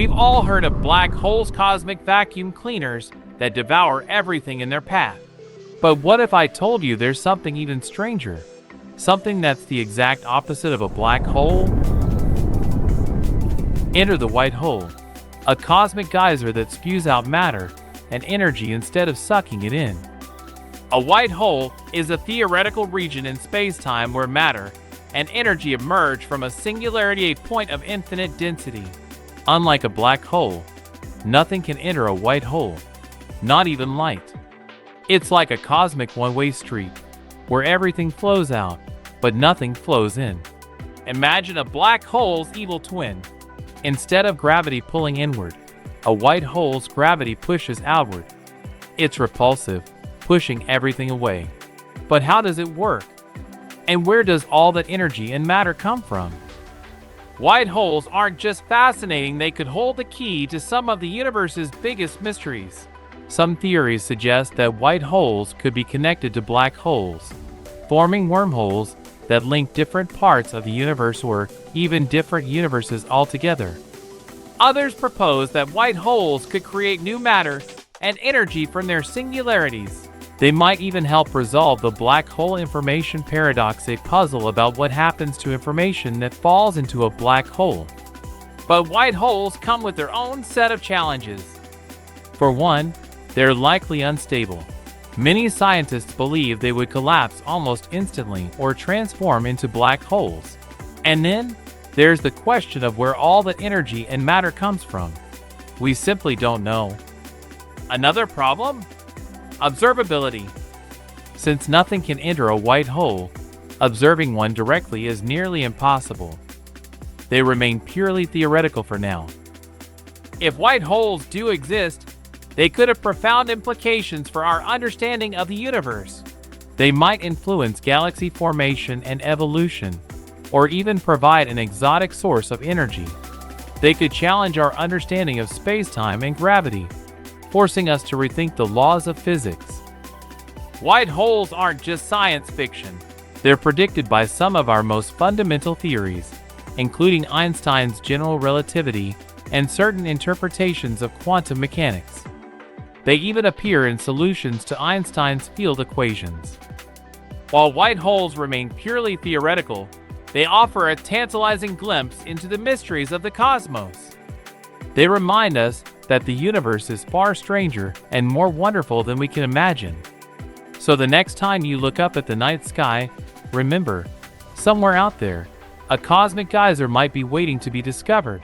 We've all heard of black holes, cosmic vacuum cleaners that devour everything in their path. But what if I told you there's something even stranger? Something that's the exact opposite of a black hole? Enter the white hole, a cosmic geyser that spews out matter and energy instead of sucking it in. A white hole is a theoretical region in space-time where matter and energy emerge from a singularity, a point of infinite density. Unlike a black hole, nothing can enter a white hole, not even light. It's like a cosmic one-way street, where everything flows out, but nothing flows in. Imagine a black hole's evil twin. Instead of gravity pulling inward, a white hole's gravity pushes outward. It's repulsive, pushing everything away. But how does it work? And where does all that energy and matter come from? White holes aren't just fascinating, they could hold the key to some of the universe's biggest mysteries. Some theories suggest that white holes could be connected to black holes, forming wormholes that link different parts of the universe or even different universes altogether. Others propose that white holes could create new matter and energy from their singularities. They might even help resolve the black hole information paradox, a puzzle about what happens to information that falls into a black hole. But white holes come with their own set of challenges. For one, they're likely unstable. Many scientists believe they would collapse almost instantly or transform into black holes. And then, there's the question of where all that energy and matter comes from. We simply don't know. Another problem? Observability. Since nothing can enter a white hole, observing one directly is nearly impossible. They remain purely theoretical for now. If white holes do exist, they could have profound implications for our understanding of the universe. They might influence galaxy formation and evolution, or even provide an exotic source of energy. They could challenge our understanding of space-time and gravity, forcing us to rethink the laws of physics. White holes aren't just science fiction. They're predicted by some of our most fundamental theories, including Einstein's general relativity and certain interpretations of quantum mechanics. They even appear in solutions to Einstein's field equations. While white holes remain purely theoretical, they offer a tantalizing glimpse into the mysteries of the cosmos. They remind us that the universe is far stranger and more wonderful than we can imagine. So the next time you look up at the night sky, remember, somewhere out there, a cosmic geyser might be waiting to be discovered.